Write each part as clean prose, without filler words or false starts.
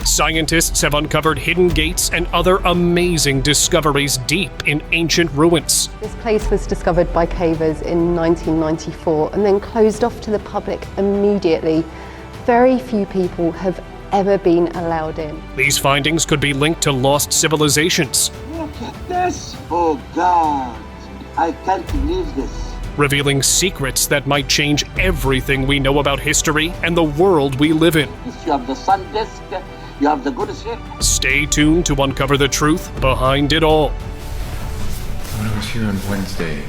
Scientists have uncovered hidden gates and other amazing discoveries deep in ancient ruins. This place was discovered by cavers in 1994 and then closed off to the public immediately. Very few people have ever been allowed in. These findings could be linked to lost civilizations. Look at this! Oh God, I can't believe this. Revealing secrets that might change everything we know about history and the world we live in. You have the sun disk, you have the good ship. Stay tuned to uncover the truth behind it all. When I was here on Wednesday,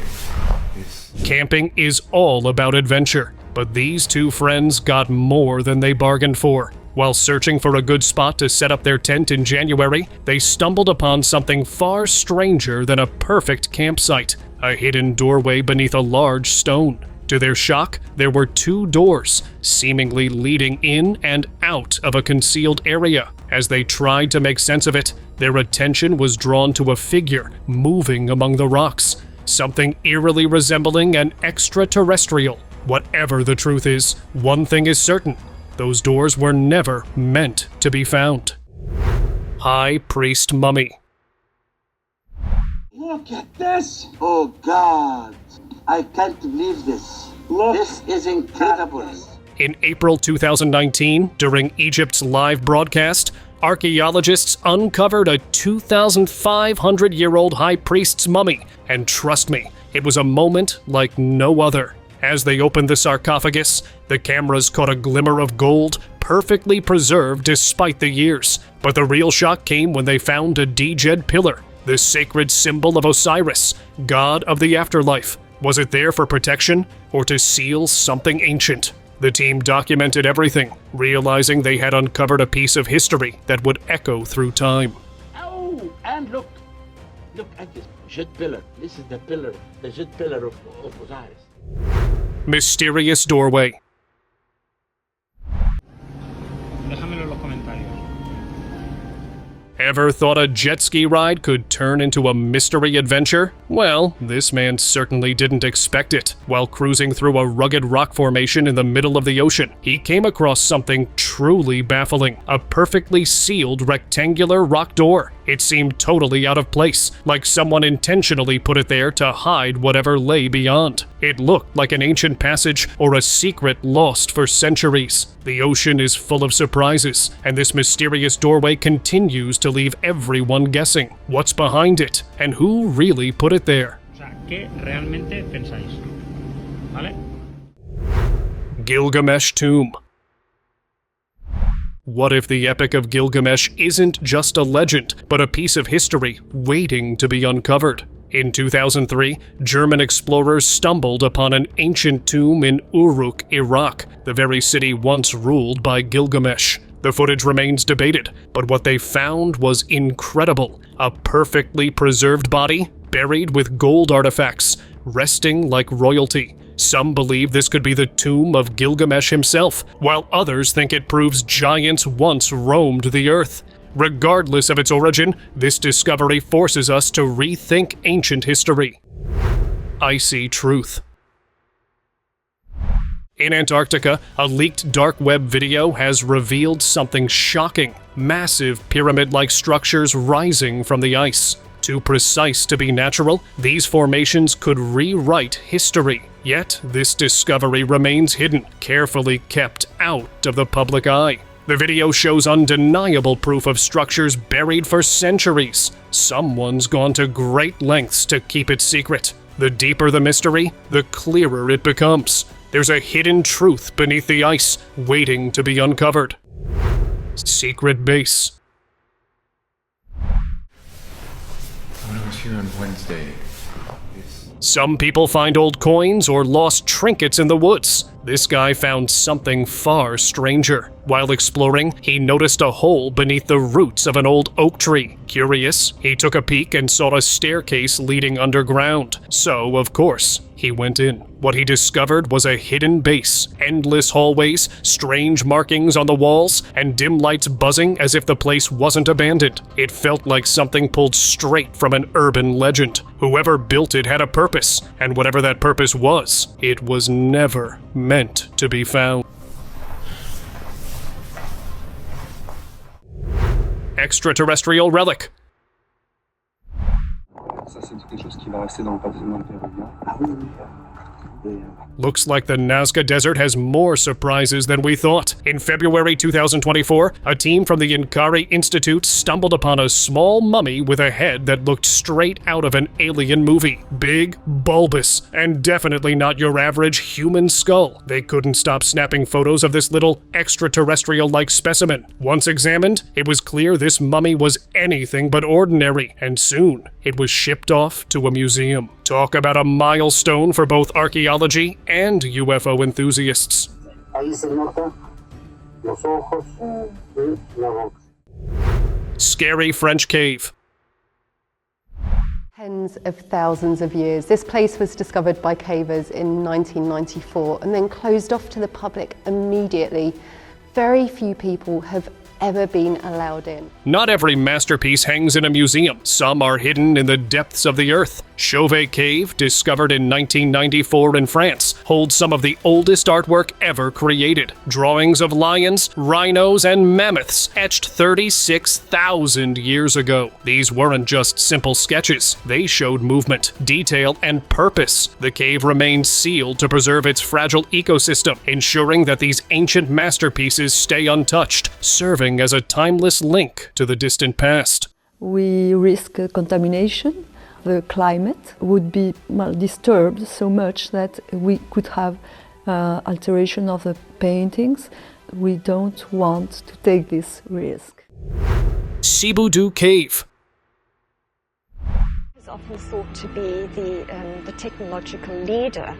Camping is all about adventure, but these two friends got more than they bargained for. While searching for a good spot to set up their tent in January, they stumbled upon something far stranger than a perfect campsite. A hidden doorway beneath a large stone. To their shock, there were two doors, seemingly leading in and out of a concealed area. As they tried to make sense of it, their attention was drawn to a figure moving among the rocks, something eerily resembling an extraterrestrial. Whatever the truth is, one thing is certain: those doors were never meant to be found. High Priest Mummy. Look at this! Oh God, I can't believe this. Look, this is incredible. In April 2019, during Egypt's live broadcast, archaeologists uncovered a 2,500-year-old high priest's mummy, and trust me, it was a moment like no other. As they opened the sarcophagus, the cameras caught a glimmer of gold, perfectly preserved despite the years. But the real shock came when they found a djed pillar, the sacred symbol of Osiris, god of the afterlife. Was it there for protection, or to seal something ancient? The team documented everything, realizing they had uncovered a piece of history that would echo through time. Oh, and look at this jet pillar. This is the pillar, the jet pillar of Osiris. Mysterious doorway. Déjamelo en los comentarios. Ever thought a jet ski ride could turn into a mystery adventure? Well, this man certainly didn't expect it. While cruising through a rugged rock formation in the middle of the ocean, he came across something truly baffling: a perfectly sealed rectangular rock door. It seemed totally out of place, like someone intentionally put it there to hide whatever lay beyond. It looked like an ancient passage or a secret lost for centuries. The ocean is full of surprises, and this mysterious doorway continues to leave everyone guessing. What's behind it, and who really put it there? O sea, ¿qué realmente pensáis? ¿Vale? Gilgamesh Tomb. What if the Epic of Gilgamesh isn't just a legend, but a piece of history waiting to be uncovered? In 2003, German explorers stumbled upon an ancient tomb in Uruk, Iraq, the very city once ruled by Gilgamesh. The footage remains debated, but what they found was incredible: a perfectly preserved body, buried with gold artifacts, resting like royalty. Some believe this could be the tomb of Gilgamesh himself, while others think it proves giants once roamed the earth. Regardless of its origin, this discovery forces us to rethink ancient history. Icy truth. In Antarctica, a leaked dark web video has revealed something shocking: massive pyramid-like structures rising from the ice. Too precise to be natural, these formations could rewrite history. Yet, this discovery remains hidden, carefully kept out of the public eye. The video shows undeniable proof of structures buried for centuries. Someone's gone to great lengths to keep it secret. The deeper the mystery, the clearer it becomes. There's a hidden truth beneath the ice, waiting to be uncovered. Secret base. when I was here on Wednesday, Some people find old coins or lost trinkets in the woods. This guy found something far stranger. While exploring, he noticed a hole beneath the roots of an old oak tree. Curious, he took a peek and saw a staircase leading underground. So, of course, he went in. What he discovered was a hidden base, endless hallways, strange markings on the walls, and dim lights buzzing as if the place wasn't abandoned. It felt like something pulled straight from an urban legend. Whoever built it had a purpose, and whatever that purpose was, it was never meant to be found. extraterrestrial relic. Ça, c'est quelque chose qui va rester dans le patrimoine péruvien. Ah oui, oui. Looks like the Nazca Desert has more surprises than we thought. In February 2024, a team from the Inquiry Institute stumbled upon a small mummy with a head that looked straight out of an alien movie. Big, bulbous, and definitely not your average human skull. They couldn't stop snapping photos of this little extraterrestrial-like specimen. Once examined, it was clear this mummy was anything but ordinary, and soon it was shipped off to a museum. Talk about a milestone for both archaeology and UFO enthusiasts. Scary French cave. Tens of thousands of years. This place was discovered by cavers in 1994 and then closed off to the public immediately. Very few people have ever been allowed in. Not every masterpiece hangs in a museum. Some are hidden in the depths of the earth. Chauvet Cave, discovered in 1994 in France, holds some of the oldest artwork ever created. Drawings of lions, rhinos, and mammoths etched 36,000 years ago. These weren't just simple sketches. They showed movement, detail, and purpose. The cave remains sealed to preserve its fragile ecosystem, ensuring that these ancient masterpieces stay untouched, serving as a timeless link to the distant past. We risk contamination. The climate would be disturbed so much that we could have alteration of the paintings. We don't want to take this risk. Sibudu Cave. Is often thought to be the technological leader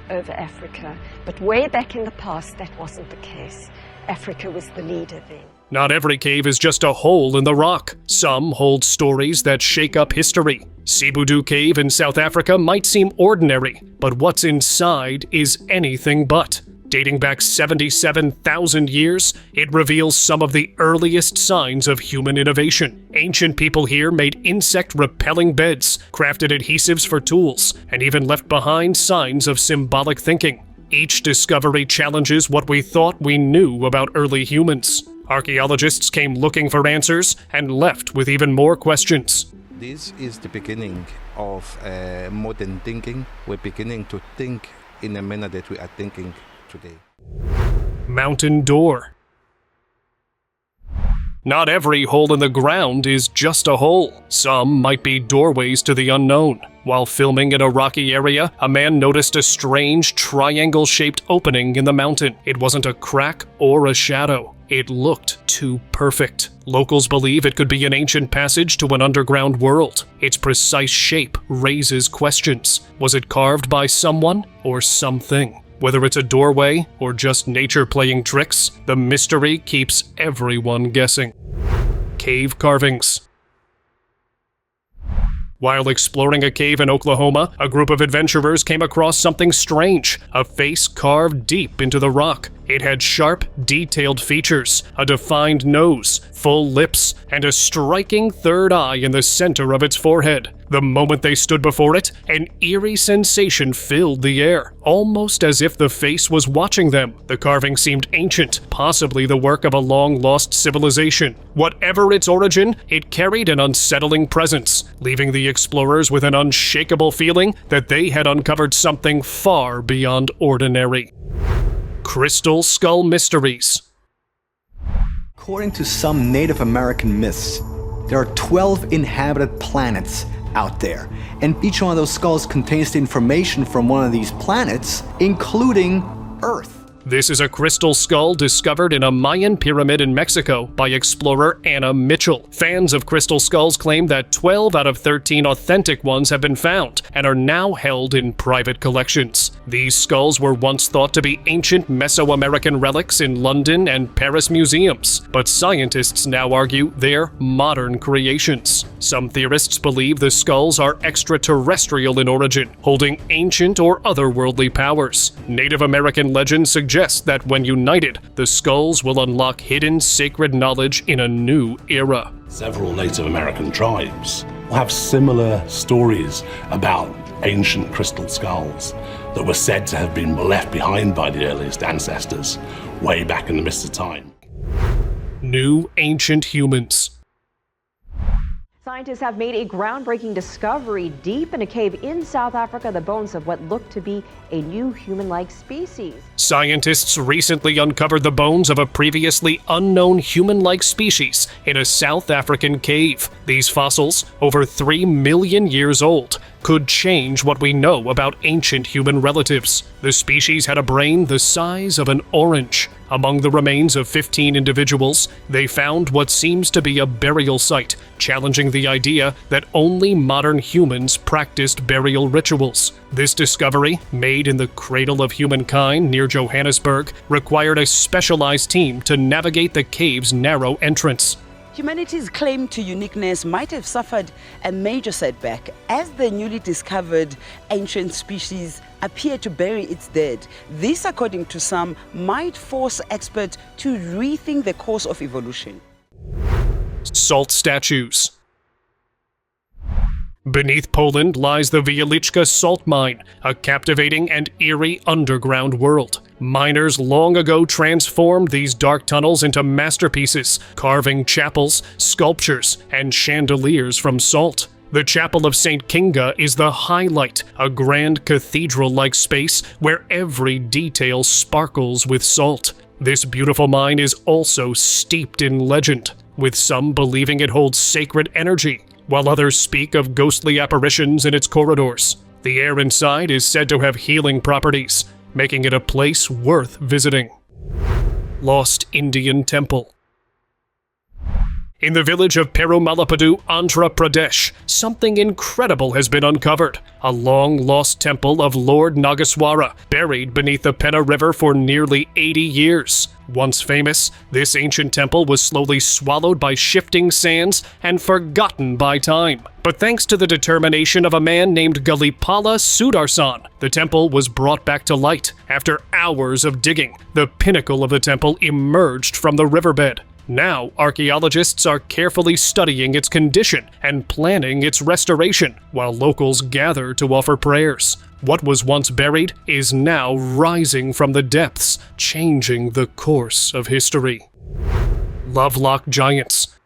over Africa, but way back in the past that wasn't the case. Africa was the leader then. Not every cave is just a hole in the rock. Some hold stories that shake up history. Sibudu Cave in South Africa might seem ordinary, but what's inside is anything but. Dating back 77,000 years, it reveals some of the earliest signs of human innovation. Ancient people here made insect-repelling beds, crafted adhesives for tools, and even left behind signs of symbolic thinking. Each discovery challenges what we thought we knew about early humans. Archaeologists came looking for answers and left with even more questions. This is the beginning of modern thinking. We're beginning to think in a manner that we are thinking today. Mountain Door. Not every hole in the ground is just a hole. Some might be doorways to the unknown. While filming in a rocky area, a man noticed a strange triangle-shaped opening in the mountain. It wasn't a crack or a shadow. It looked too perfect. Locals believe it could be an ancient passage to an underground world. Its precise shape raises questions. Was it carved by someone or something? Whether it's a doorway or just nature playing tricks, the mystery keeps everyone guessing. Cave carvings. While exploring a cave in Oklahoma, a group of adventurers came across something strange, a face carved deep into the rock. It had sharp, detailed features, a defined nose, full lips, and a striking third eye in the center of its forehead. The moment they stood before it, an eerie sensation filled the air, almost as if the face was watching them. The carving seemed ancient, possibly the work of a long-lost civilization. Whatever its origin, it carried an unsettling presence, leaving the explorers with an unshakable feeling that they had uncovered something far beyond ordinary. Crystal Skull Mysteries. According to some Native American myths, there are 12 inhabited planets out there, and each one of those skulls contains the information from one of these planets, including Earth. This is a crystal skull discovered in a Mayan pyramid in Mexico by explorer Anna Mitchell. Fans of crystal skulls claim that 12 out of 13 authentic ones have been found and are now held in private collections. These skulls were once thought to be ancient Mesoamerican relics in London and Paris museums, but scientists now argue they're modern creations. Some theorists believe the skulls are extraterrestrial in origin, holding ancient or otherworldly powers. Native American legends suggest that when united, the skulls will unlock hidden sacred knowledge in a new era. Several Native American tribes will have similar stories about ancient crystal skulls that were said to have been left behind by the earliest ancestors way back in the mist of time. New ancient humans. Scientists have made a groundbreaking discovery deep in a cave in South Africa, the bones of what looked to be a new human-like species. Scientists recently uncovered the bones of a previously unknown human-like species in a South African cave. These fossils, over 3 million years old, could change what we know about ancient human relatives. The species had a brain the size of an orange. Among the remains of 15 individuals, they found what seems to be a burial site, challenging the idea that only modern humans practiced burial rituals. This discovery, made in the cradle of humankind near Johannesburg, required a specialized team to navigate the cave's narrow entrance. Humanity's claim to uniqueness might have suffered a major setback as the newly discovered ancient species appear to bury its dead. This, according to some, might force experts to rethink the course of evolution. Salt statues. Beneath Poland lies the Velichka salt mine, a captivating and eerie underground world. Miners long ago transformed these dark tunnels into masterpieces, carving chapels, sculptures, and chandeliers from salt. The Chapel of St. Kinga is the highlight, a grand cathedral-like space where every detail sparkles with salt. This beautiful mine is also steeped in legend, with some believing it holds sacred energy, while others speak of ghostly apparitions in its corridors. The air inside is said to have healing properties, making it a place worth visiting. Lost Indian Temple. In the village of Perumalapadu, Andhra Pradesh, something incredible has been uncovered. A long-lost temple of Lord Nagaswara, buried beneath the Penna River for nearly 80 years. Once famous, this ancient temple was slowly swallowed by shifting sands and forgotten by time. But thanks to the determination of a man named Galipala Sudarsan, the temple was brought back to light. After hours of digging, the pinnacle of the temple emerged from the riverbed. Now, archaeologists are carefully studying its condition and planning its restoration, while locals gather to offer prayers. What was once buried is now rising from the depths, changing the course of history. Lovelock giants.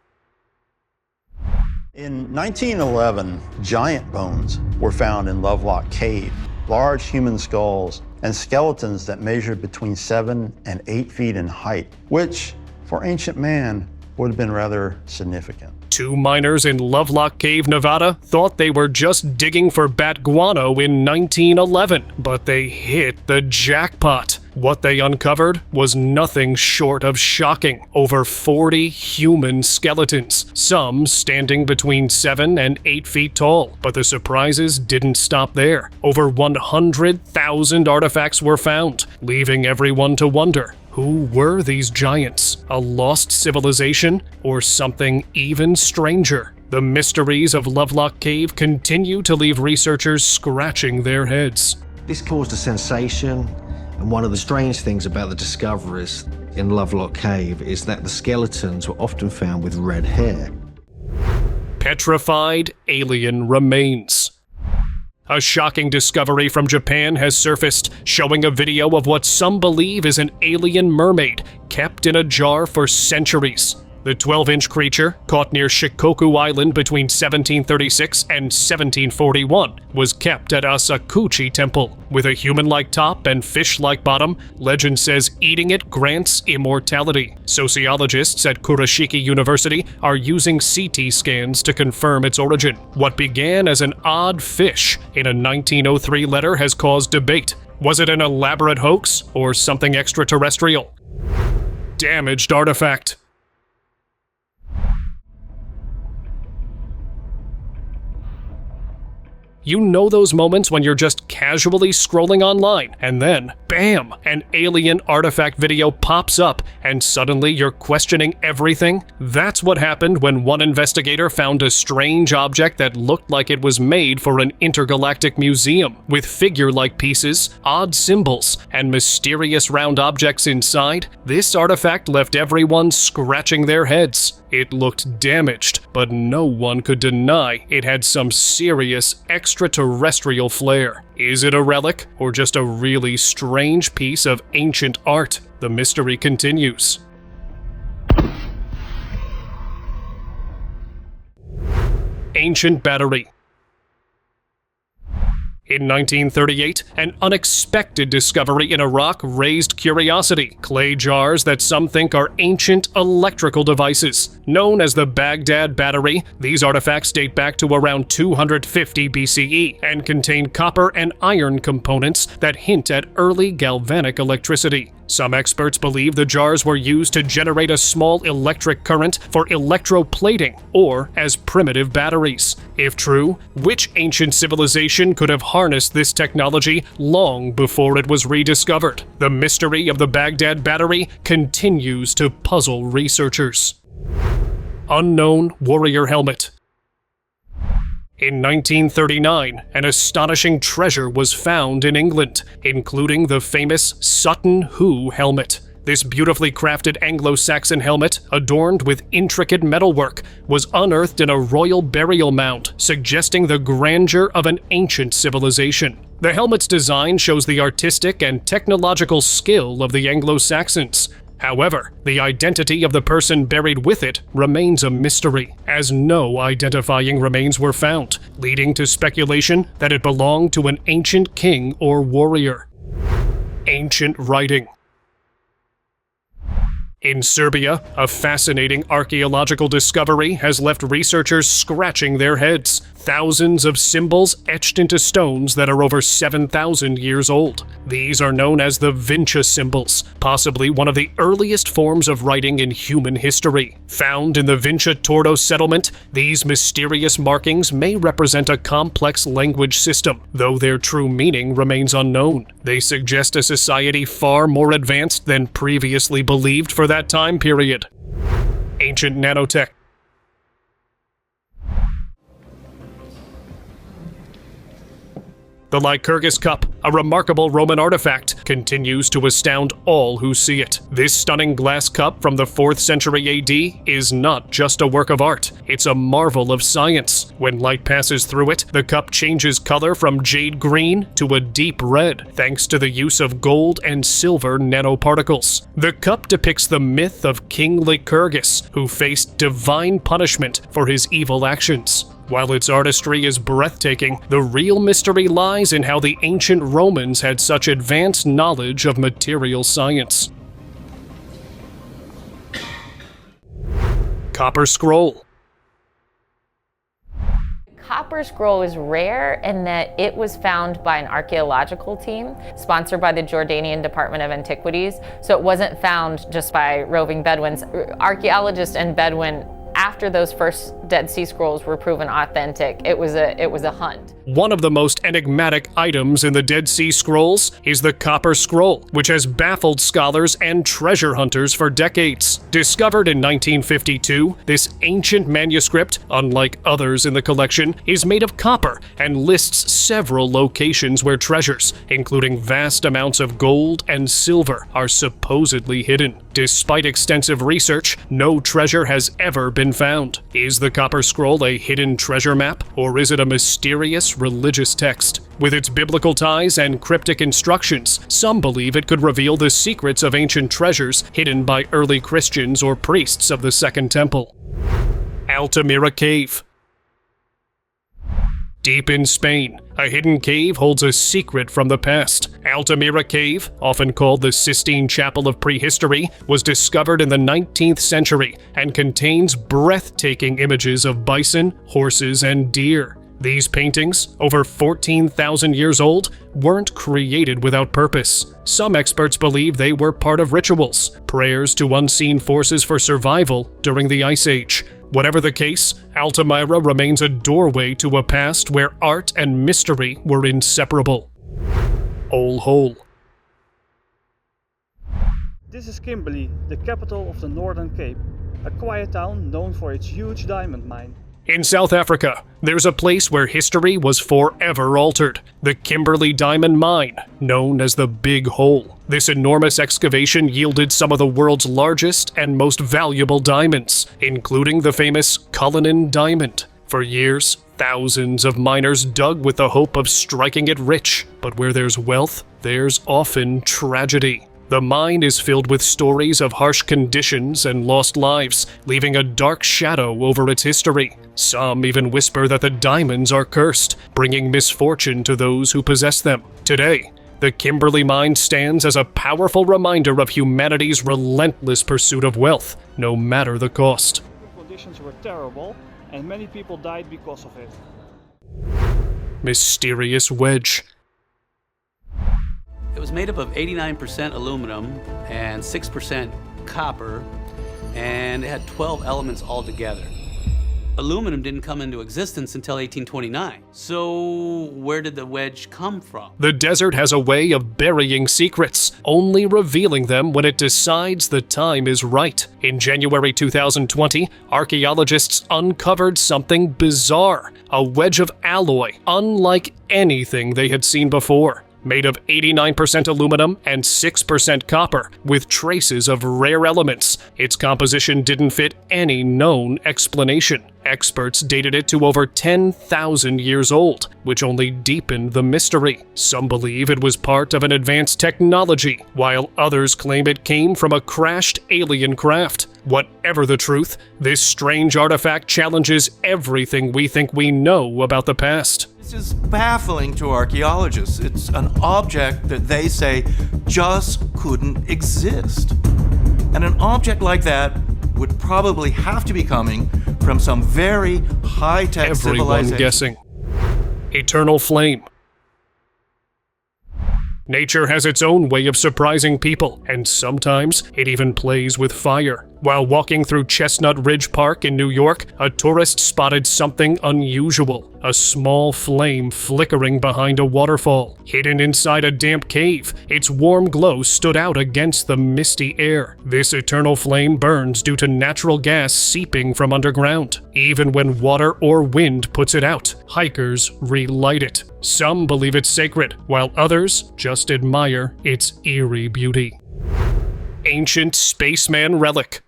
In 1911, giant bones were found in Lovelock Cave. Large human skulls and skeletons that measured between 7 and 8 feet in height, which for ancient man would have been rather significant. 2 miners in Lovelock Cave, Nevada, thought they were just digging for bat guano in 1911, but they hit the jackpot. What they uncovered was nothing short of shocking. Over 40 human skeletons, some standing between 7 and 8 feet tall. But the surprises didn't stop there. Over 100,000 artifacts were found, leaving everyone to wonder, who were these giants? A lost civilization, or something even stranger? The mysteries of Lovelock Cave continue to leave researchers scratching their heads. This caused a sensation, and one of the strange things about the discoveries in Lovelock Cave is that the skeletons were often found with red hair. Petrified alien remains. A shocking discovery from Japan has surfaced, showing a video of what some believe is an alien mermaid kept in a jar for centuries. The 12-inch creature, caught near Shikoku Island between 1736 and 1741, was kept at Asakuchi Temple. With a human-like top and fish-like bottom, legend says eating it grants immortality. Sociologists at Kurashiki University are using CT scans to confirm its origin. What began as an odd fish in a 1903 letter has caused debate. Was it an elaborate hoax or something extraterrestrial? Damaged artifact. You know those moments when you're just casually scrolling online, and then, bam, an alien artifact video pops up, and suddenly you're questioning everything? That's what happened when one investigator found a strange object that looked like it was made for an intergalactic museum, with figure-like pieces, odd symbols, and mysterious round objects inside. This artifact left everyone scratching their heads. It looked damaged, but no one could deny it had some serious extraterrestrial flair. Is it a relic, or just a really strange piece of ancient art? The mystery continues. Ancient battery. In 1938, an unexpected discovery in a rock raised curiosity. Clay jars that some think are ancient electrical devices. Known as the Baghdad battery, these artifacts date back to around 250 BCE and contain copper and iron components that hint at early galvanic electricity. Some experts believe the jars were used to generate a small electric current for electroplating or as primitive batteries. If true, which ancient civilization could have harnessed this technology long before it was rediscovered? The mystery of the Baghdad battery continues to puzzle researchers. Unknown warrior helmet. In 1939, an astonishing treasure was found in England, including the famous Sutton Hoo helmet. This beautifully crafted Anglo-Saxon helmet, adorned with intricate metalwork, was unearthed in a royal burial mound, suggesting the grandeur of an ancient civilization. The helmet's design shows the artistic and technological skill of the Anglo-Saxons. However, the identity of the person buried with it remains a mystery, as no identifying remains were found, leading to speculation that it belonged to an ancient king or warrior. Ancient writing. In Serbia, a fascinating archaeological discovery has left researchers scratching their heads. Thousands of symbols etched into stones that are over 7,000 years old. These are known as the Vinca symbols, possibly one of the earliest forms of writing in human history. Found in the Vinca Tordo settlement, these mysterious markings may represent a complex language system, though their true meaning remains unknown. They suggest a society far more advanced than previously believed for that time period. Ancient nanotech. The Lycurgus cup, a remarkable Roman artifact, continues to astound all who see it. This stunning glass cup from the 4th century AD is not just a work of art, it's a marvel of science. When light passes through it, the cup changes color from jade green to a deep red, thanks to the use of gold and silver nanoparticles. The cup depicts the myth of King Lycurgus, who faced divine punishment for his evil actions. While its artistry is breathtaking, the real mystery lies in how the ancient Romans had such advanced knowledge of material science. Copper scroll. Copper scroll is rare in that it was found by an archaeological team sponsored by the Jordanian Department of Antiquities, so it wasn't found just by roving Bedouins. Archaeologists and Bedouin, after those first Dead Sea Scrolls were proven authentic, it was a hunt. One of the most enigmatic items in the Dead Sea Scrolls is the Copper Scroll, which has baffled scholars and treasure hunters for decades. Discovered in 1952, this ancient manuscript, unlike others in the collection, is made of copper and lists several locations where treasures, including vast amounts of gold and silver, are supposedly hidden. Despite extensive research, no treasure has ever been found. Is the Copper Scroll a hidden treasure map, or is it a mysterious religious text? With its biblical ties and cryptic instructions, some believe it could reveal the secrets of ancient treasures hidden by early Christians or priests of the Second Temple. Altamira Cave. Deep in Spain, a hidden cave holds a secret from the past. Altamira Cave, often called the Sistine Chapel of Prehistory, was discovered in the 19th century and contains breathtaking images of bison, horses, and deer. These paintings, over 14,000 years old, weren't created without purpose. Some experts believe they were part of rituals, prayers to unseen forces for survival during the Ice Age. Whatever the case, Altamira remains a doorway to a past where art and mystery were inseparable. Ole Hole. This is Kimberly, the capital of the Northern Cape, a quiet town known for its huge diamond mine. In South Africa, there's a place where history was forever altered, the Kimberly Diamond Mine, known as the Big Hole. This enormous excavation yielded some of the world's largest and most valuable diamonds, including the famous Cullinan Diamond. For years, thousands of miners dug with the hope of striking it rich, but where there's wealth, there's often tragedy. The mine is filled with stories of harsh conditions and lost lives, leaving a dark shadow over its history. Some even whisper that the diamonds are cursed, bringing misfortune to those who possess them. Today, the Kimberly mine stands as a powerful reminder of humanity's relentless pursuit of wealth, no matter the cost. The conditions were terrible, and many people died because of it. Mysterious wedge. It was made up of 89% aluminum and 6% copper, and it had 12 elements altogether. Aluminum didn't come into existence until 1829. So where did the wedge come from? The desert has a way of burying secrets, only revealing them when it decides the time is right. In January 2020, archaeologists uncovered something bizarre, a wedge of alloy, unlike anything they had seen before. Made of 89% aluminum and 6% copper, with traces of rare elements. Its composition didn't fit any known explanation. Experts dated it to over 10,000 years old, which only deepened the mystery. Some believe it was part of an advanced technology, while others claim it came from a crashed alien craft. Whatever the truth, this strange artifact challenges everything we think we know about the past. This is baffling to archaeologists. It's an object that they say just couldn't exist. And an object like that would probably have to be coming from some very high-tech civilization. Everyone guessing. Eternal flame. Nature has its own way of surprising people, and sometimes it even plays with fire. While walking through Chestnut Ridge Park in New York, a tourist spotted something unusual, a small flame flickering behind a waterfall. Hidden inside a damp cave, its warm glow stood out against the misty air. This eternal flame burns due to natural gas seeping from underground. Even when water or wind puts it out, hikers relight it. Some believe it's sacred, while others just admire its eerie beauty. Ancient spaceman relic.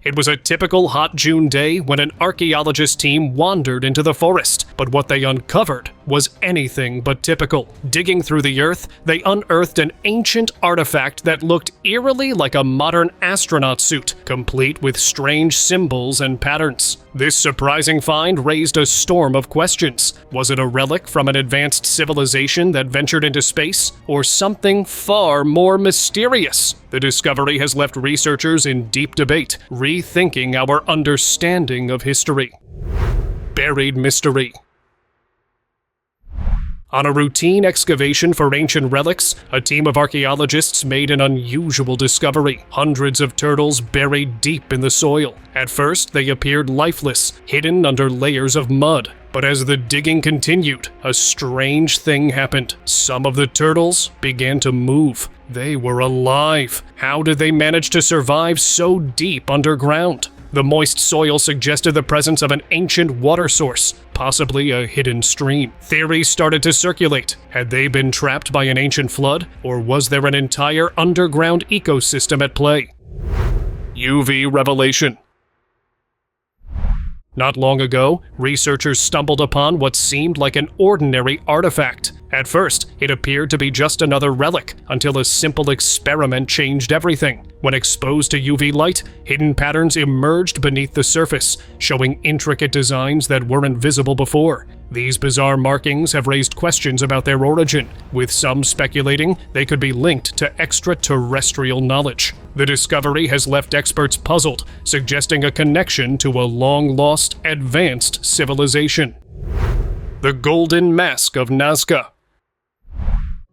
It was a typical hot June day when an archaeologist team wandered into the forest, but what they uncovered was anything but typical. Digging through the earth, they unearthed an ancient artifact that looked eerily like a modern astronaut suit, complete with strange symbols and patterns. This surprising find raised a storm of questions. Was it a relic from an advanced civilization that ventured into space, or something far more mysterious? The discovery has left researchers in deep debate, rethinking our understanding of history. Buried mystery. On a routine excavation for ancient relics, a team of archaeologists made an unusual discovery. Hundreds of turtles buried deep in the soil. At first, they appeared lifeless, hidden under layers of mud. But as the digging continued, a strange thing happened. Some of the turtles began to move. They were alive. How did they manage to survive so deep underground? The moist soil suggested the presence of an ancient water source, possibly a hidden stream. Theories started to circulate. Had they been trapped by an ancient flood, or was there an entire underground ecosystem at play? UV revelation. Not long ago, researchers stumbled upon what seemed like an ordinary artifact. At first, it appeared to be just another relic, until a simple experiment changed everything. When exposed to UV light, hidden patterns emerged beneath the surface, showing intricate designs that weren't visible before. These bizarre markings have raised questions about their origin, with some speculating they could be linked to extraterrestrial knowledge. The discovery has left experts puzzled, suggesting a connection to a long-lost, advanced civilization. The Golden Mask of Nazca.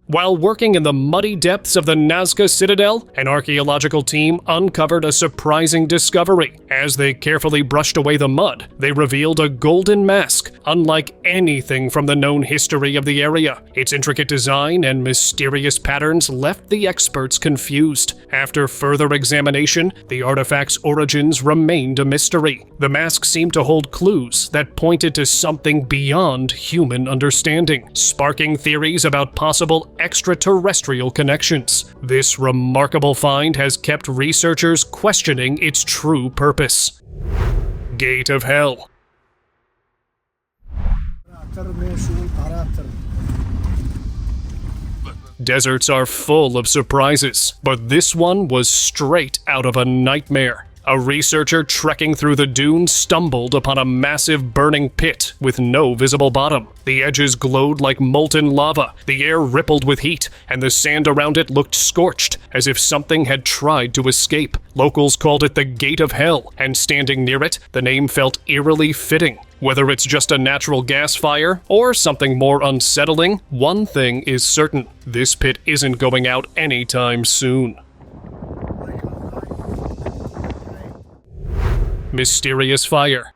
While working in the muddy depths of the Nazca Citadel, an archaeological team uncovered a surprising discovery. As they carefully brushed away the mud, they revealed a golden mask, unlike anything from the known history of the area. Its intricate design and mysterious patterns left the experts confused. After further examination, the artifact's origins remained a mystery. The mask seemed to hold clues that pointed to something beyond human understanding, sparking theories about possible extraterrestrial connections. This remarkable find has kept researchers questioning its true purpose. Gate of Hell. Deserts are full of surprises, but this one was straight out of a nightmare. A researcher trekking through the dunes stumbled upon a massive burning pit with no visible bottom. The edges glowed like molten lava, the air rippled with heat, and the sand around it looked scorched, as if something had tried to escape. Locals called it the Gate of Hell, and standing near it, the name felt eerily fitting. Whether it's just a natural gas fire or something more unsettling, one thing is certain: this pit isn't going out anytime soon. Mysterious fire.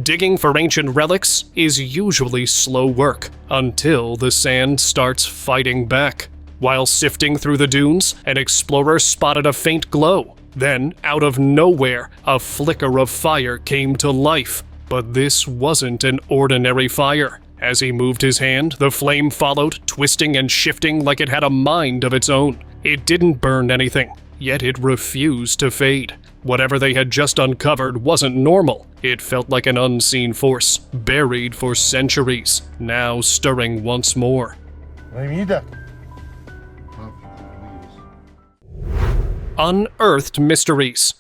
Digging for ancient relics is usually slow work, until the sand starts fighting back. While sifting through the dunes, an explorer spotted a faint glow. Then, out of nowhere, a flicker of fire came to life. But this wasn't an ordinary fire. As he moved his hand, the flame followed, twisting and shifting like it had a mind of its own. It didn't burn anything, yet it refused to fade. Whatever they had just uncovered wasn't normal. It felt like an unseen force, buried for centuries, now stirring once more. Unearthed mysteries.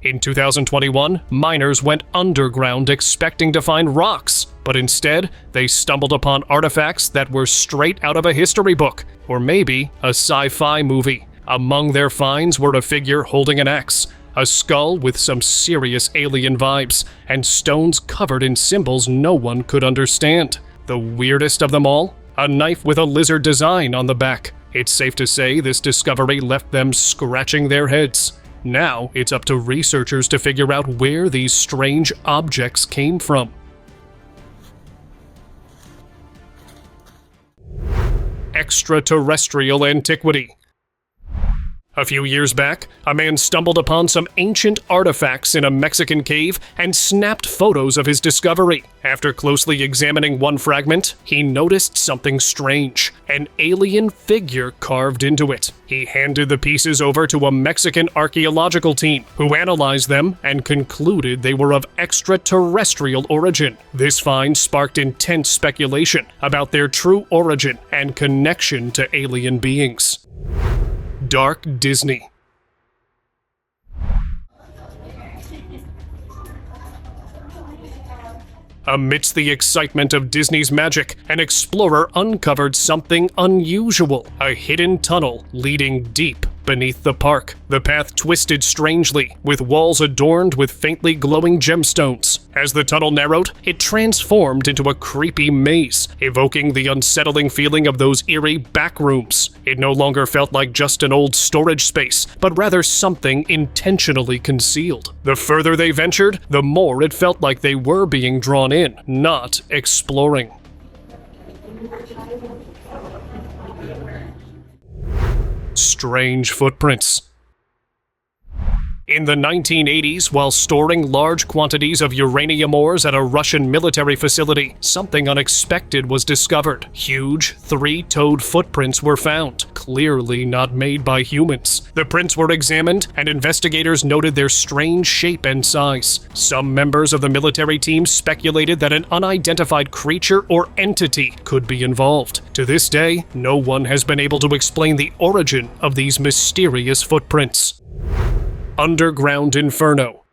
In 2021, miners went underground expecting to find rocks, but instead, they stumbled upon artifacts that were straight out of a history book, or maybe a sci-fi movie. Among their finds were a figure holding an axe, a skull with some serious alien vibes, and stones covered in symbols no one could understand. The weirdest of them all? A knife with a lizard design on the back. It's safe to say this discovery left them scratching their heads. Now, it's up to researchers to figure out where these strange objects came from. Extraterrestrial antiquity. A few years back, a man stumbled upon some ancient artifacts in a Mexican cave and snapped photos of his discovery. After closely examining one fragment, he noticed something strange: an alien figure carved into it. He handed the pieces over to a Mexican archaeological team, who analyzed them and concluded they were of extraterrestrial origin. This find sparked intense speculation about their true origin and connection to alien beings. Dark Disney. Amidst the excitement of Disney's magic, an explorer uncovered something unusual: a hidden tunnel leading deep beneath the park. The path twisted strangely, with walls adorned with faintly glowing gemstones. As the tunnel narrowed, it transformed into a creepy maze, evoking the unsettling feeling of those eerie back rooms. It no longer felt like just an old storage space, but rather something intentionally concealed. The further they ventured, the more it felt like they were being drawn in, not exploring. Strange footprints. In the 1980s, while storing large quantities of uranium ores at a Russian military facility, something unexpected was discovered. Huge, three-toed footprints were found, clearly not made by humans. The prints were examined, and investigators noted their strange shape and size. Some members of the military team speculated that an unidentified creature or entity could be involved. To this day, no one has been able to explain the origin of these mysterious footprints. Underground Inferno.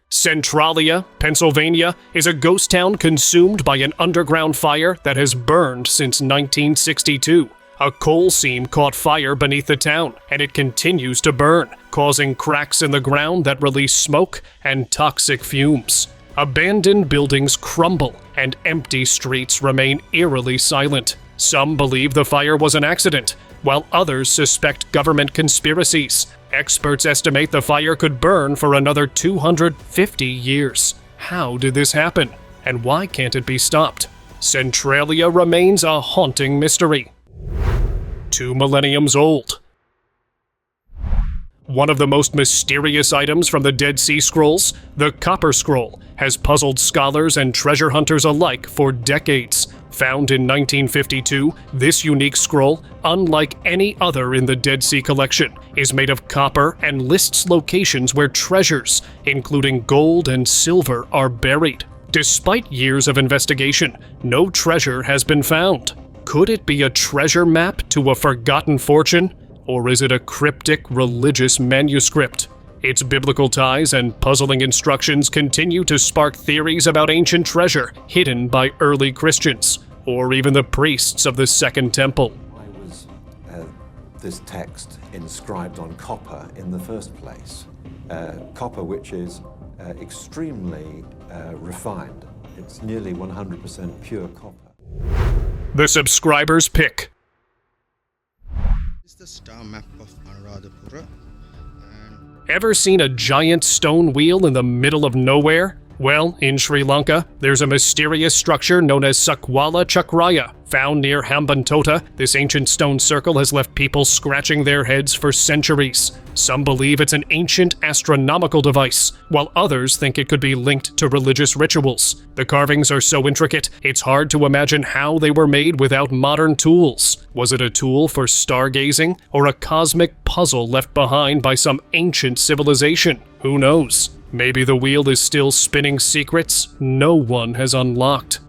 Centralia, Pennsylvania, is a ghost town consumed by an underground fire that has burned since 1962. A coal seam caught fire beneath the town, and it continues to burn, causing cracks in the ground that release smoke and toxic fumes. Abandoned buildings crumble, and empty streets remain eerily silent. Some believe the fire was an accident, while others suspect government conspiracies. Experts estimate the fire could burn for another 250 years. How did this happen? And why can't it be stopped? Centralia remains a haunting mystery. 2 millenniums old. One of the most mysterious items from the Dead Sea Scrolls, the Copper Scroll, has puzzled scholars and treasure hunters alike for decades. Found in 1952, this unique scroll, unlike any other in the Dead Sea collection, is made of copper and lists locations where treasures, including gold and silver, are buried. Despite years of investigation, no treasure has been found. Could it be a treasure map to a forgotten fortune? Or is it a cryptic religious manuscript? Its biblical ties and puzzling instructions continue to spark theories about ancient treasure hidden by early Christians, or even the priests of the Second Temple. Why was this text inscribed on copper in the first place? Copper, which is extremely refined. It's nearly 100% pure copper. The subscriber's pick. This is the star map of Anuradhapura. Ever seen a giant stone wheel in the middle of nowhere? Well, in Sri Lanka, there's a mysterious structure known as Sakwala Chakraya. Found near Hambantota, this ancient stone circle has left people scratching their heads for centuries. Some believe it's an ancient astronomical device, while others think it could be linked to religious rituals. The carvings are so intricate, it's hard to imagine how they were made without modern tools. Was it a tool for stargazing, or a cosmic puzzle left behind by some ancient civilization? Who knows? Maybe the wheel is still spinning secrets no one has unlocked.